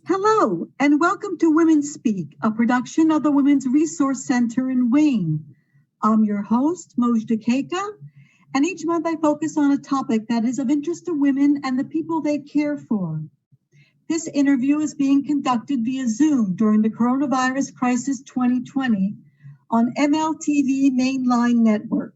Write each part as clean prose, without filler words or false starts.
Hello, and welcome to Women Speak, a production of the Women's Resource Center in Wayne. I'm your host, Mojdeh Keykhah, and each month I focus on a topic that is of interest to women and the people they care for. This interview is being conducted via Zoom during the Coronavirus Crisis 2020 on MLTV Mainline Network.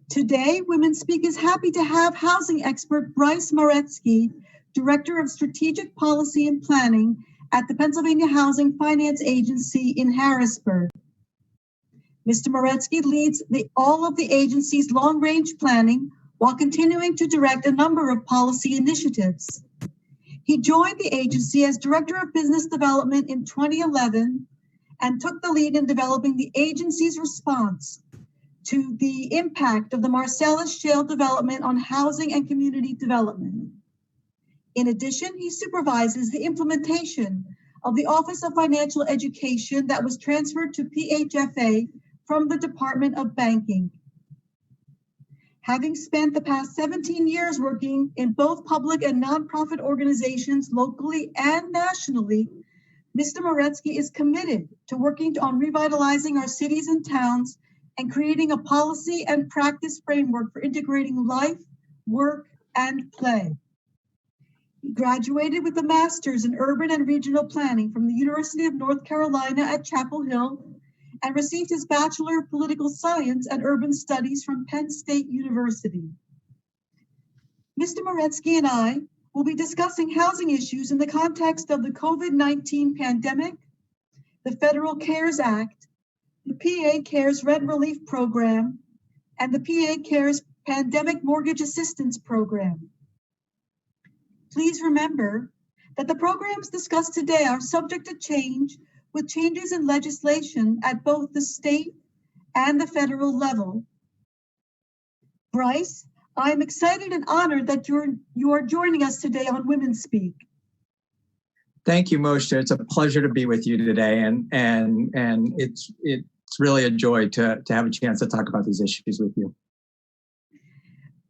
Today, Women Speak is happy to have housing expert Bryce Maretzki, Director of Strategic Policy and Planning at the Pennsylvania Housing Finance Agency in Harrisburg. Mr. Maretzki leads all of the agency's long-range planning while continuing to direct a number of policy initiatives. He joined the agency as Director of Business Development in 2011 and took the lead in developing the agency's response to the impact of the Marcellus Shale development on housing and community development. In addition, he supervises the implementation of the Office of Financial Education that was transferred to PHFA from the Department of Banking. Having spent the past 17 years working in both public and nonprofit organizations locally and nationally, Mr. Maretzki is committed to working on revitalizing our cities and towns and creating a policy and practice framework for integrating life, work, and play. He graduated with a master's in urban and regional planning from the University of North Carolina at Chapel Hill and received his Bachelor of Political Science and Urban Studies from Penn State University. Mr. Maretzki and I will be discussing housing issues in the context of the COVID-19 pandemic, the Federal CARES Act, the PA CARES Rent Relief Program, and the PA CARES Pandemic Mortgage Assistance Program. Please remember that the programs discussed today are subject to change with changes in legislation at both the state and the federal level. Bryce, I am excited and honored that you are joining us today on Women Speak. Thank you, Mojdeh. It's a pleasure to be with you today, and it's really a joy to have a chance to talk about these issues with you.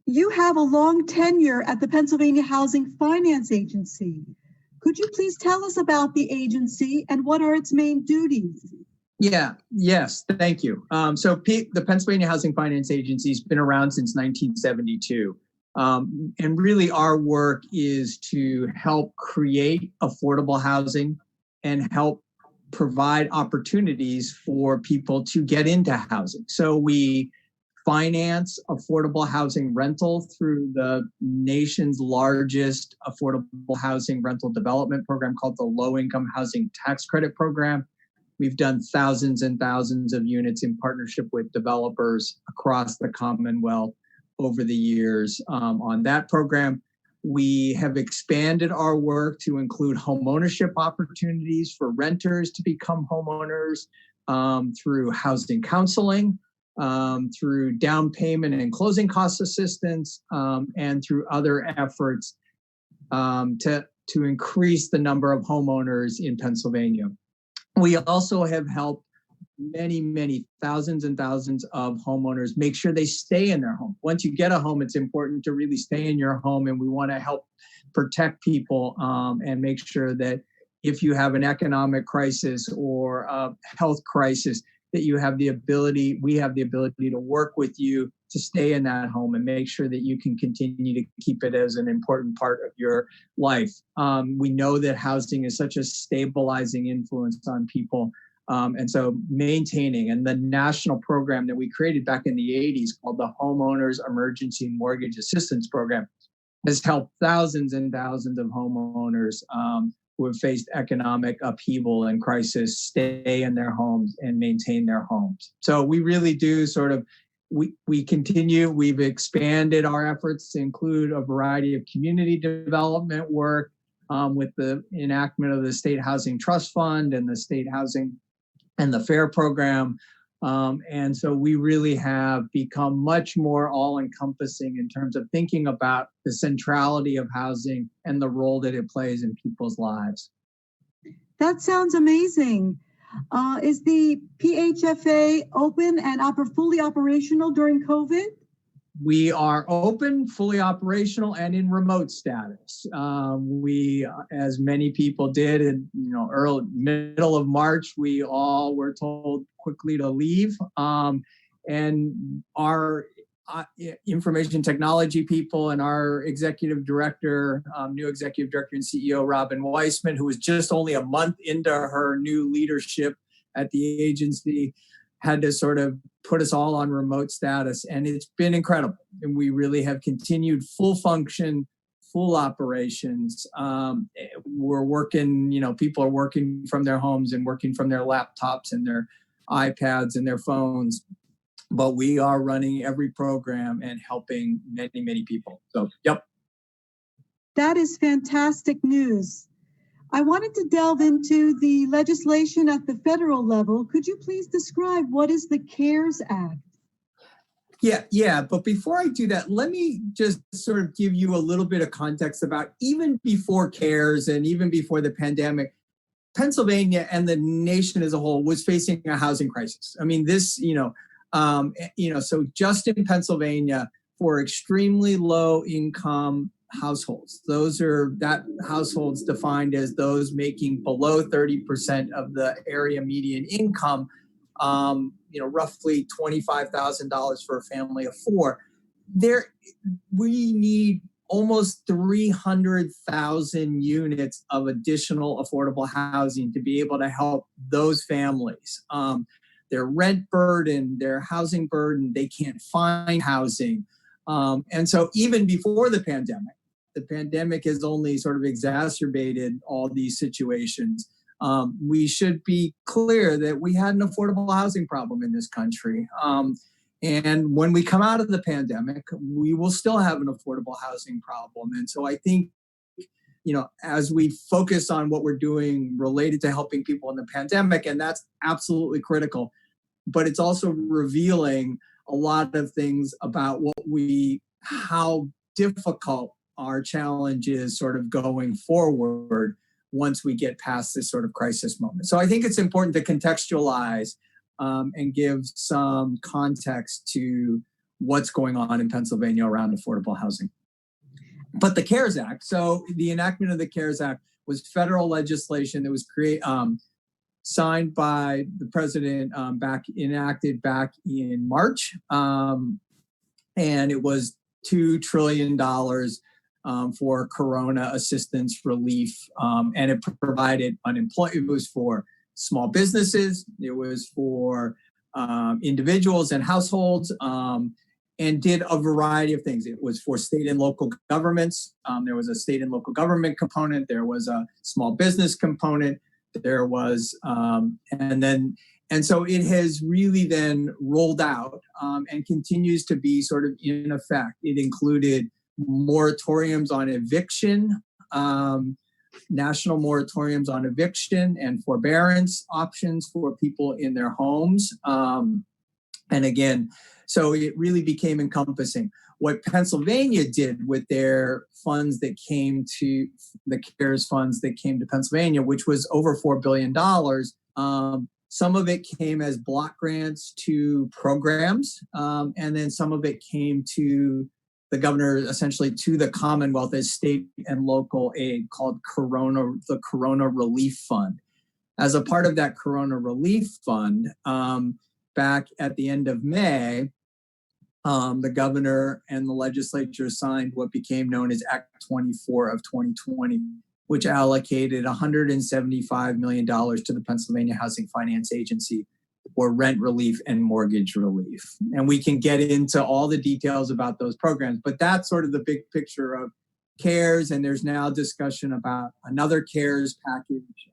You have a long tenure at the Pennsylvania Housing Finance Agency. Could you please tell us about the agency and what are its main duties? Yes, thank you. The Pennsylvania Housing Finance Agency has been around since 1972. And really our work is to help create affordable housing and help provide opportunities for people to get into housing. So we finance affordable housing rental through the nation's largest affordable housing rental development program called the Low Income Housing Tax Credit Program. We've done thousands and thousands of units in partnership with developers across the Commonwealth over the years on that program. We have expanded our work to include homeownership opportunities for renters to become homeowners through housing counseling, through down payment and closing cost assistance, and through other efforts to increase the number of homeowners in Pennsylvania. We also have helped many thousands and thousands of homeowners make sure they stay in their home. Once you get a home, it's important to really stay in your home, and we want to help protect people and make sure that if you have an economic crisis or a health crisis, that we have the ability to work with you to stay in that home and make sure that you can continue to keep it as an important part of your life. We know that housing is such a stabilizing influence on people. And so maintaining, and the national program that we created back in the 80s called the Homeowners Emergency Mortgage Assistance Program has helped thousands and thousands of homeowners who have faced economic upheaval and crisis stay in their homes and maintain their homes. So we really do we've expanded our efforts to include a variety of community development work with the enactment of the State Housing Trust Fund and the State Housing and the FAIR program. And so we really have become much more all-encompassing in terms of thinking about the centrality of housing and the role that it plays in people's lives. That sounds amazing. Is the PHFA open and fully operational during COVID? We are open, fully operational, and in remote status. We, as many people did, in early middle of March, we all were told quickly to leave, and our information technology people and our executive director, new executive director and CEO Robin Weissman, who was just only a month into her new leadership at the agency, had to sort of put us all on remote status, and it's been incredible. And we really have continued full function, full operations. We're working, people are working from their homes and working from their laptops and their iPads and their phones, but we are running every program and helping many, many people. So, yep. That is fantastic news. I wanted to delve into the legislation at the federal level. Could you please describe what is the CARES Act? Yeah. But before I do that, let me just sort of give you a little bit of context about even before CARES and even before the pandemic, Pennsylvania and the nation as a whole was facing a housing crisis. I mean, this, so just in Pennsylvania, for extremely low income households, that households defined as those making below 30% of the area median income, roughly $25,000 for a family of four. We need almost 300,000 units of additional affordable housing to be able to help those families. Their rent burden, their housing burden, they can't find housing. And so even before the pandemic has only sort of exacerbated all these situations. We should be clear that we had an affordable housing problem in this country. And when we come out of the pandemic, we will still have an affordable housing problem. And so I think, as we focus on what we're doing related to helping people in the pandemic, and that's absolutely critical, but it's also revealing a lot of things about how difficult our challenge is sort of going forward once we get past this sort of crisis moment. So I think it's important to contextualize and give some context to what's going on in Pennsylvania around affordable housing. But the CARES Act, so the enactment of the CARES Act was federal legislation that was signed by the president, enacted back in March. And it was $2 trillion for corona assistance relief. And it provided unemployment. It was for small businesses. It was for individuals and households, and did a variety of things. It was for state and local governments. There was a state and local government component. There was a small business component. There was, and so it has really then rolled out and continues to be sort of in effect. It included moratoriums on eviction, national moratoriums on eviction and forbearance options for people in their homes. And again, so it really became encompassing. What Pennsylvania did with their funds that came to the CARES funds that came to Pennsylvania, which was over $4 billion, some of it came as block grants to programs, and then some of it came to the governor, essentially to the Commonwealth as state and local aid, called the Corona Relief Fund. As a part of that Corona Relief Fund, back at the end of May, the governor and the legislature signed what became known as Act 24 of 2020, which allocated $175 million to the Pennsylvania Housing Finance Agency for rent relief and mortgage relief. And we can get into all the details about those programs, but that's sort of the big picture of CARES. And there's now discussion about another CARES package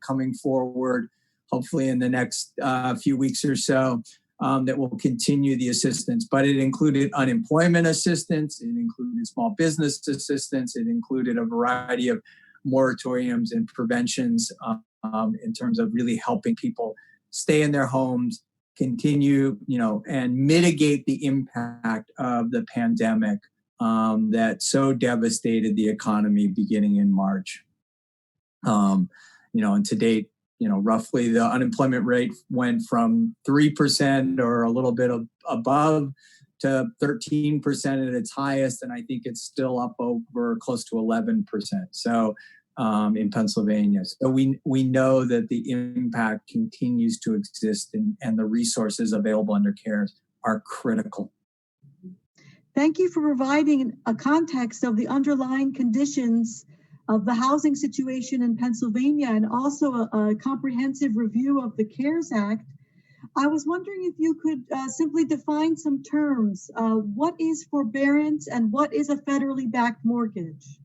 coming forward, hopefully in the next few weeks or so, that will continue the assistance. But it included unemployment assistance, it included small business assistance, it included a variety of moratoriums and preventions in terms of really helping people stay in their homes, continue, and mitigate the impact of the pandemic that so devastated the economy beginning in March. And to date, roughly the unemployment rate went from 3% or a little bit above to 13% at its highest, and I think it's still up over close to 11%. So in Pennsylvania, so we know that the impact continues to exist, and the resources available under CARES are critical. Thank you for providing a context of the underlying conditions of the housing situation in Pennsylvania and also a comprehensive review of the CARES Act. I was wondering if you could simply define some terms. What is forbearance and what is a federally backed mortgage?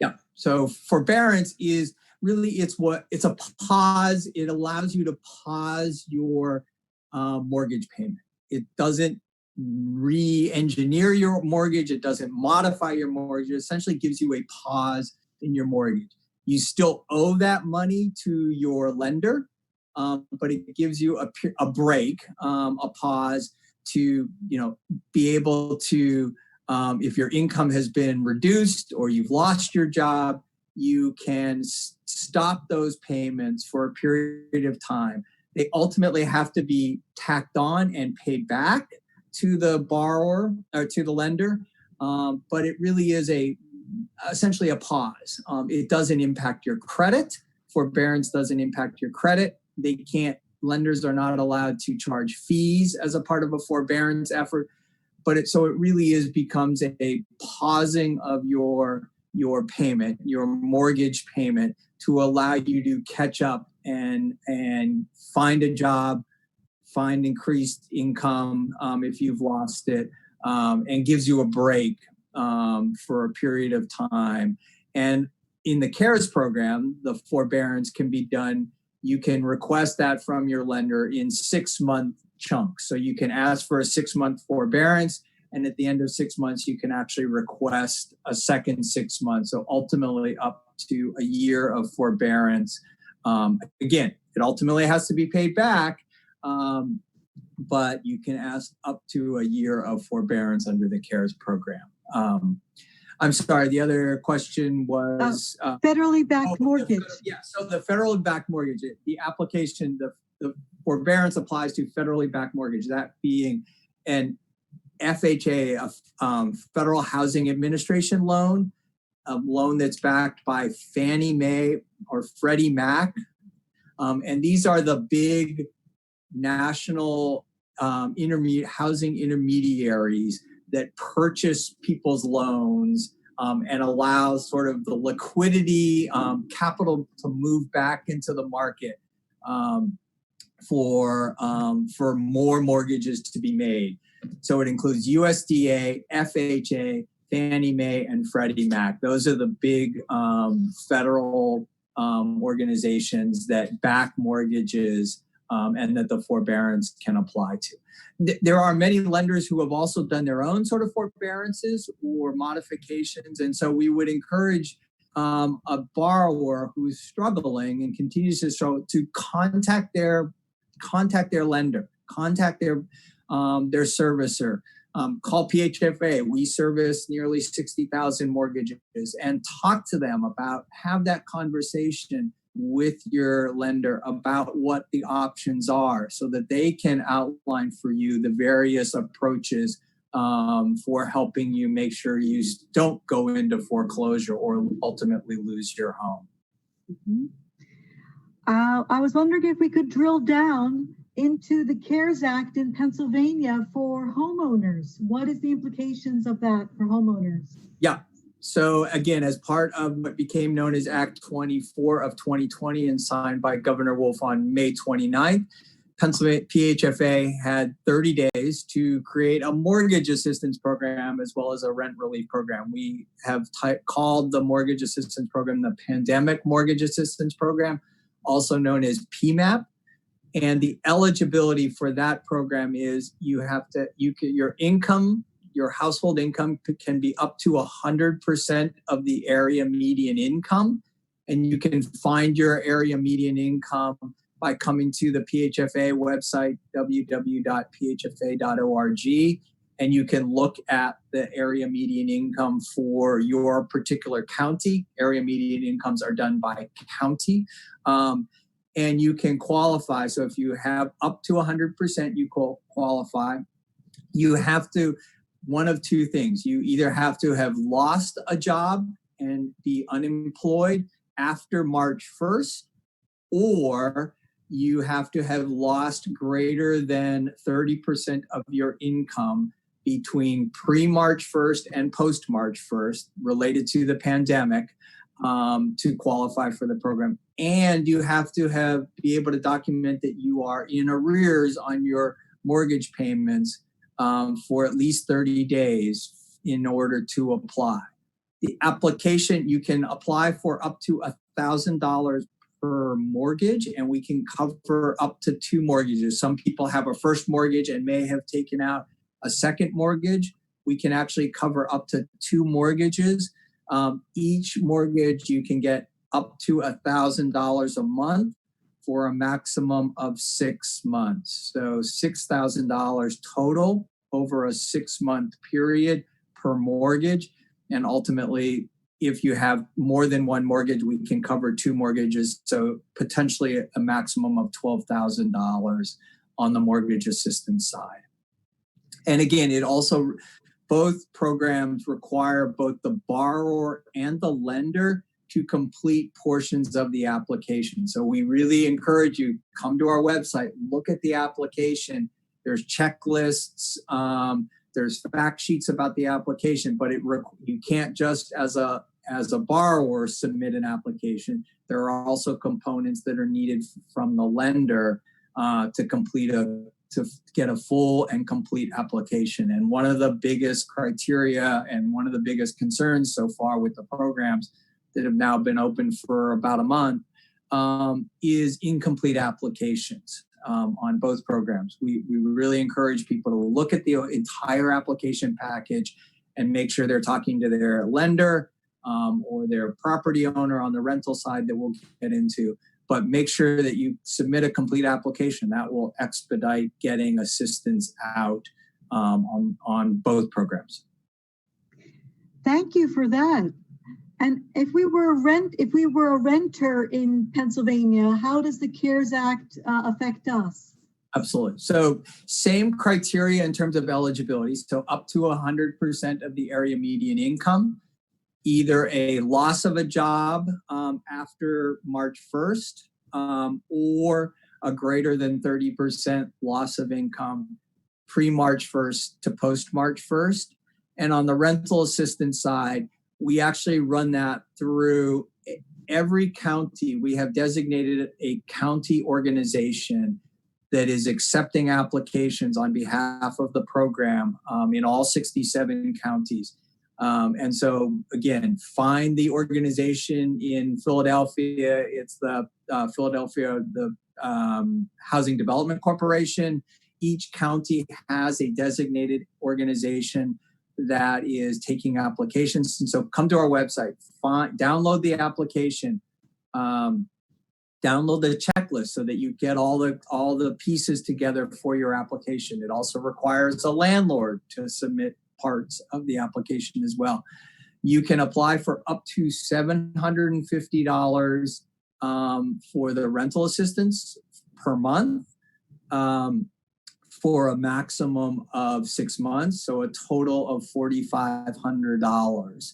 Yeah, so forbearance is really, it's a pause. It allows you to pause your mortgage payment. It doesn't re-engineer your mortgage. It doesn't modify your mortgage. It essentially gives you a pause in your mortgage. You still owe that money to your lender, but it gives you a break, a pause to be able to, if your income has been reduced or you've lost your job, you can stop those payments for a period of time. They ultimately have to be tacked on and paid back to the borrower or to the lender, but it really is essentially a pause. It doesn't impact your credit. Forbearance doesn't impact your credit. Lenders are not allowed to charge fees as a part of a forbearance effort, but so it really becomes a pausing of your payment, your mortgage payment, to allow you to catch up and find a job, find increased income if you've lost it, and gives you a break for a period of time. And in the CARES program, the forbearance can be done. You can request that from your lender in 6-month chunks. So you can ask for a 6-month forbearance, and at the end of 6 months, you can actually request a second 6 months. So ultimately up to a year of forbearance. Again, it ultimately has to be paid back, but you can ask up to a year of forbearance under the CARES program. I'm sorry, the other question was... federally backed mortgage. So the federally backed mortgage, the application, the forbearance applies to federally backed mortgage, that being an FHA, a Federal Housing Administration loan, a loan that's backed by Fannie Mae or Freddie Mac. And these are the big national housing intermediaries that purchase people's loans and allow sort of the liquidity, capital to move back into the market for more mortgages to be made. So it includes USDA, FHA, Fannie Mae, and Freddie Mac. Those are the big federal organizations that back mortgages and that the forbearance can apply to. There are many lenders who have also done their own sort of forbearances or modifications. And so we would encourage a borrower who is struggling and continues to struggle to contact their lender, contact their servicer, call PHFA. We service nearly 60,000 mortgages, and talk to them have that conversation with your lender about what the options are so that they can outline for you the various approaches for helping you make sure you don't go into foreclosure or ultimately lose your home. Mm-hmm. I was wondering if we could drill down into the CARES Act in Pennsylvania for homeowners. What is the implications of that for homeowners? Yeah. So again, as part of what became known as Act 24 of 2020 and signed by Governor Wolf on May 29th, Pennsylvania PHFA had 30 days to create a mortgage assistance program as well as a rent relief program. We have called the mortgage assistance program the Pandemic Mortgage Assistance Program, also known as PMAP. And the eligibility for that program is your income, your household income can be up to 100% of the area median income. And you can find your area median income by coming to the PHFA website, www.phfa.org. And you can look at the area median income for your particular county. Area median incomes are done by county. and you can qualify. So if you have up to 100%, you qualify. You have to, one of two things. You either have to have lost a job and be unemployed after March 1st, or you have to have lost greater than 30% of your income between pre-March 1st and post-March 1st related to the pandemic to qualify for the program. And you have to be able to document that you are in arrears on your mortgage payments for at least 30 days in order to apply. The application, you can apply for up to $1,000 per mortgage, and we can cover up to 2 mortgages. Some people have a first mortgage and may have taken out a second mortgage. We can actually cover up to 2 mortgages. Each mortgage, you can get up to $1,000 a month for a maximum of 6 months. So $6,000 total over a 6-month period per mortgage. And ultimately, if you have more than 1 mortgage, we can cover 2 mortgages. So potentially a maximum of $12,000 on the mortgage assistance side. And again, both programs require both the borrower and the lender to complete portions of the application. So we really encourage you, come to our website, look at the application. There's checklists, there's fact sheets about the application, but you can't just as a borrower submit an application. There are also components that are needed from the lender to get a full and complete application. And one of the biggest criteria and one of the biggest concerns so far with the programs that have now been open for about a month is incomplete applications on both programs. We really encourage people to look at the entire application package and make sure they're talking to their lender or their property owner on the rental side that we'll get into. But make sure that you submit a complete application. That will expedite getting assistance out on both programs. Thank you for that. And if we were a renter in Pennsylvania, how does the CARES Act affect us? Absolutely. So same criteria in terms of eligibility. So up to 100% of the area median income, either a loss of a job after March 1st or a greater than 30% loss of income pre-March 1st to post-March 1st. And on the rental assistance side, we actually run that through every county. We have designated a county organization that is accepting applications on behalf of the program in all 67 counties. And so, again, find the organization in Philadelphia. It's the Philadelphia Housing Development Corporation. Each county has a designated organization that is taking applications. And so come to our website, download the application, download the checklist so that you get all the pieces together for your application. It also requires a landlord to submit parts of the application as well. You can apply for up to $750 for the rental assistance per month for a maximum of 6 months, so a total of $4,500.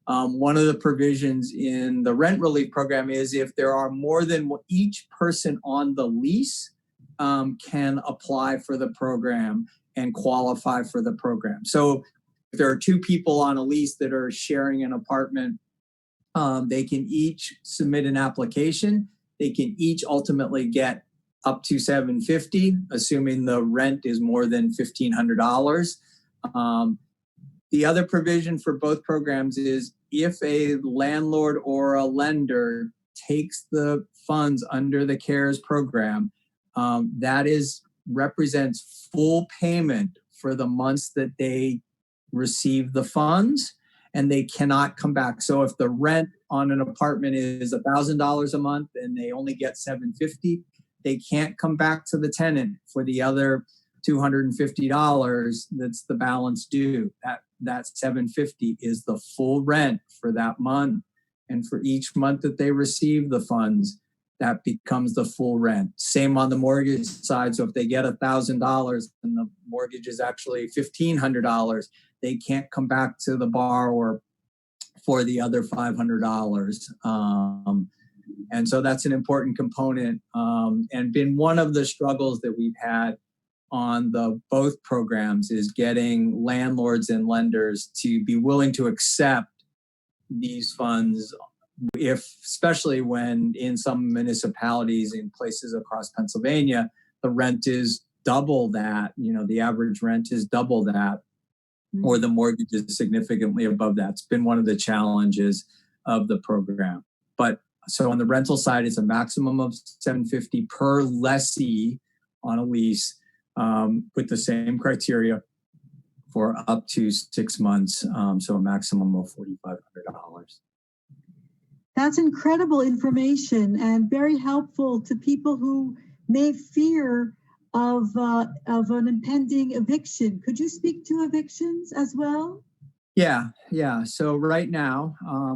One of the provisions in the rent relief program is if there are more than each person on the lease can apply for the program and qualify for the program. So if there are 2 people on a lease that are sharing an apartment, they can each submit an application. They can each ultimately get up to $750, assuming the rent is more than $1,500. The other provision for both programs is if a landlord or a lender takes the funds under the CARES program, that represents full payment for the months that they receive the funds, and they cannot come back. So if the rent on an apartment is $1,000 a month and they only get $750, they can't come back to the tenant for the other $250 that's the balance due. That $750 is the full rent for that month. And for each month that they receive the funds, that becomes the full rent. Same on the mortgage side. So if they get $1,000 and the mortgage is actually $1,500, they can't come back to the borrower for the other $500. And so that's an important component, and been one of the struggles that we've had on the both programs is getting landlords and lenders to be willing to accept these funds, especially when in some municipalities in places across Pennsylvania, the rent is double that, the average rent is double that, or the mortgage is significantly above that. It's been one of the challenges of the program. But so on the rental side, it's a maximum of $750 per lessee on a lease, with the same criteria for up to 6 months. So a maximum of $4,500. That's incredible information and very helpful to people who may fear of an impending eviction. Could you speak to evictions as well? Yeah. So right now,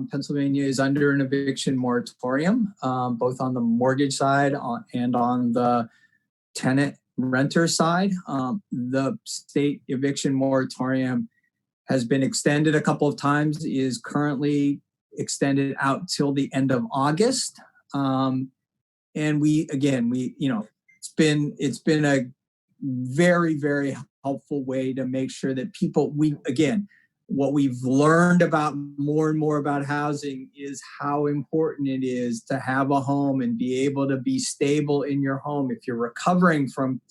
Pennsylvania is under an eviction moratorium, both on the mortgage side and on the tenant renter side. The state eviction moratorium has been extended a couple of times, is currently extended out till the end of August. And it's been a very, very helpful way to make sure that people, what we've learned about more and more about housing is how important it is to have a home and be able to be stable in your home. If you're recovering from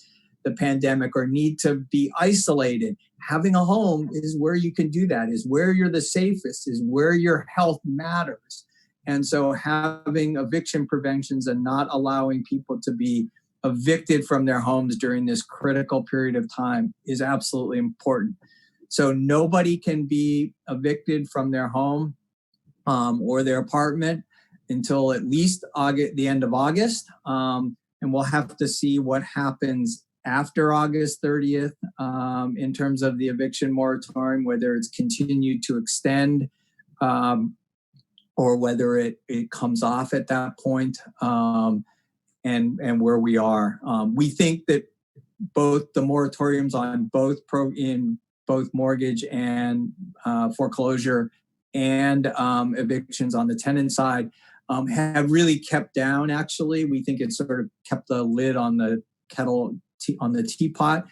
the pandemic or need to be isolated, having a home is where you can do that, is where you're the safest, is where your health matters. And so having eviction preventions and not allowing people to be evicted from their homes during this critical period of time is absolutely important. So nobody can be evicted from their home or their apartment until at least the end of August. And we'll have to see what happens after August 30th in terms of the eviction moratorium, whether it's continued to extend or whether it comes off at that point, and where we are. We think that both the moratoriums on both mortgage and foreclosure and evictions on the tenant side have really kept down, actually. We think it sort of kept the lid on the kettle, on the teapot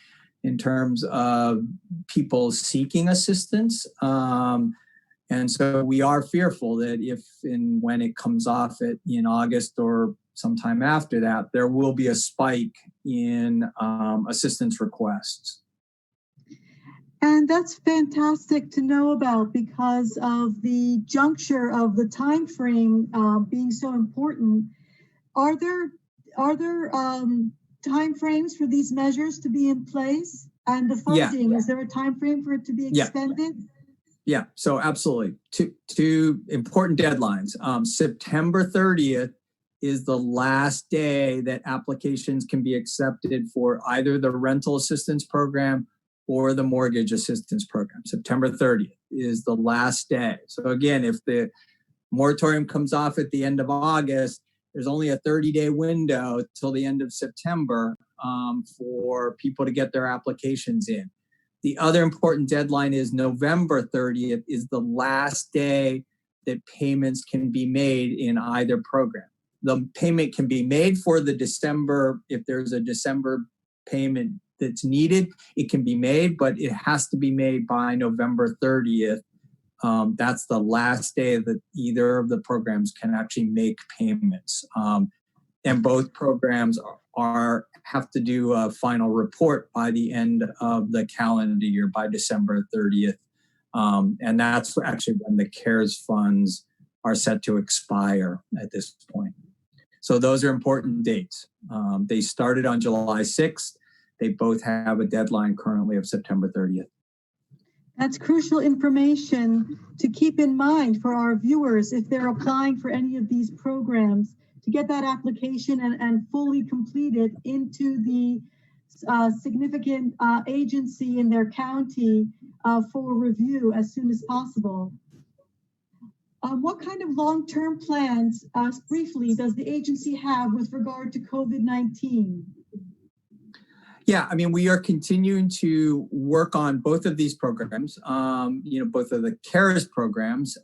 in terms of people seeking assistance. And so we are fearful that if and when it comes off in August or sometime after that, there will be a spike in assistance requests. And that's fantastic to know about because of the juncture of the time frame being so important. Are there time frames for these measures to be in place? And the funding, is there a time frame for it to be extended? Yeah, so absolutely. Two important deadlines. September 30th is the last day that applications can be accepted for either the rental assistance program or the mortgage assistance program. September 30th is the last day. So again, if the moratorium comes off at the end of August, there's only a 30-day window till the end of September for people to get their applications in. The other important deadline is November 30th is the last day that payments can be made in either program. The payment can be made for the December, if there's a December payment that's needed, it can be made, but it has to be made by November 30th. That's the last day that either of the programs can actually make payments. And both programs have to do a final report by the end of the calendar year, by December 30th. And that's actually when the CARES funds are set to expire at this point. So those are important dates. They started on July 6th. They both have a deadline currently of September 30th. That's crucial information to keep in mind for our viewers if they're applying for any of these programs, to get that application and fully complete it into the significant agency in their county for review as soon as possible. What kind of long-term plans, briefly, does the agency have with regard to COVID-19? Yeah, I mean, we are continuing to work on both of these programs, both of the CARES programs.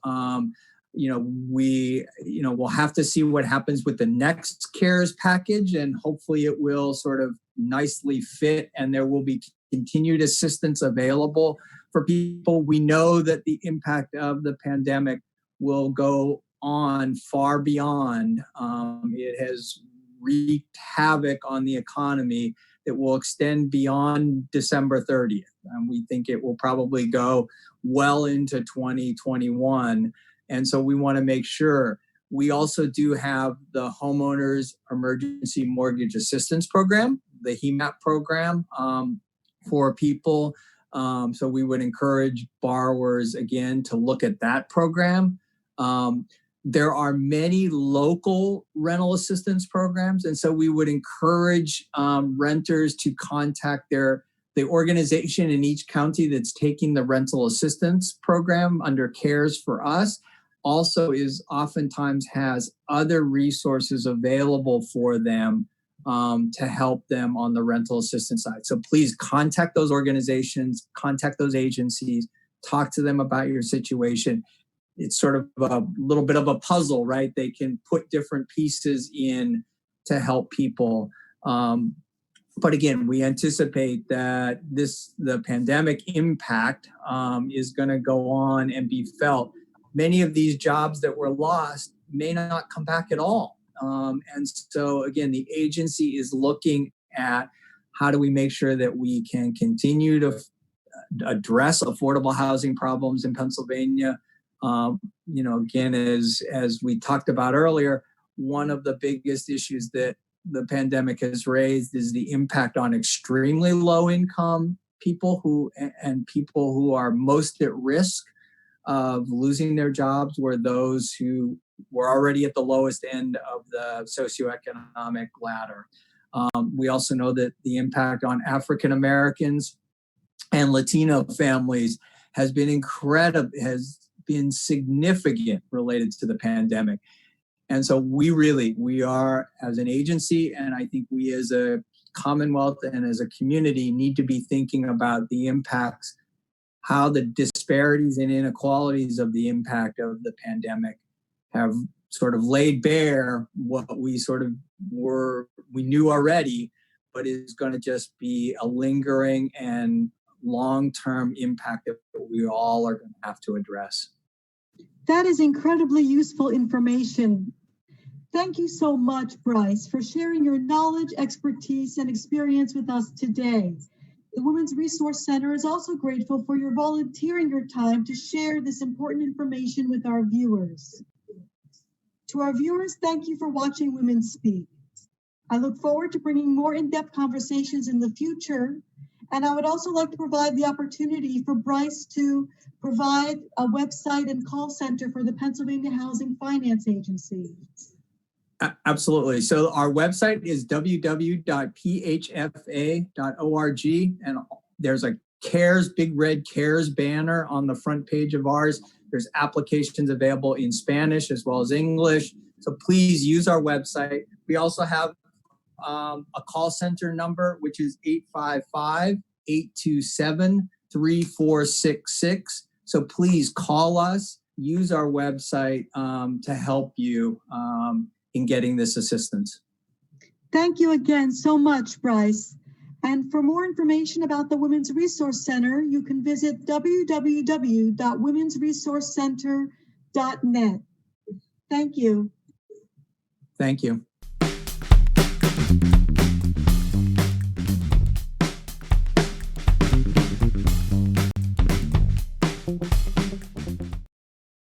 We'll have to see what happens with the next CARES package, and hopefully it will sort of nicely fit and there will be continued assistance available for people. We know that the impact of the pandemic will go on far beyond. It has wreaked havoc on the economy that will extend beyond December 30th. And we think it will probably go well into 2021. And so we want to make sure. We also do have the Homeowners Emergency Mortgage Assistance Program, the HEMAP program for people. So we would encourage borrowers, again, to look at that program. There are many local rental assistance programs, and so we would encourage renters to contact the organization in each county that's taking the rental assistance program under CARES for Us. Also is oftentimes has other resources available for them to help them on the rental assistance side. So please contact those organizations, contact those agencies, talk to them about your situation. It's sort of a little bit of a puzzle, right? They can put different pieces in to help people. But again, we anticipate that the pandemic impact is going to go on and be felt. Many of these jobs that were lost may not come back at all. And so again, the agency is looking at how do we make sure that we can continue to address affordable housing problems in Pennsylvania. Again, as we talked about earlier, one of the biggest issues that the pandemic has raised is the impact on extremely low income people who are most at risk of losing their jobs were those who were already at the lowest end of the socioeconomic ladder. We also know that the impact on African Americans and Latino families has been significant related to the pandemic. And so we are, as an agency, and I think we as a Commonwealth and as a community need to be thinking about the impacts, how the disparities and inequalities of the impact of the pandemic have sort of laid bare what we knew already, but is going to just be a lingering and long-term impact that we all are going to have to address. That is incredibly useful information. Thank you so much, Bryce, for sharing your knowledge, expertise, and experience with us today. The Women's Resource Center is also grateful for your volunteering your time to share this important information with our viewers. To our viewers, thank you for watching Women Speak. I look forward to bringing more in-depth conversations in the future, and I would also like to provide the opportunity for Bryce to provide a website and call center for the Pennsylvania Housing Finance Agency. Absolutely. So our website is www.phfa.org, and there's a CARES, big red CARES banner on the front page of ours. There's applications available in Spanish as well as English. So please use our website. We also have a call center number, which is 855-827-3466. So please call us, use our website to help you in getting this assistance. Thank you again so much, Bryce. And for more information about the Women's Resource Center, you can visit www.womensresourcecenter.net. Thank you. Thank you.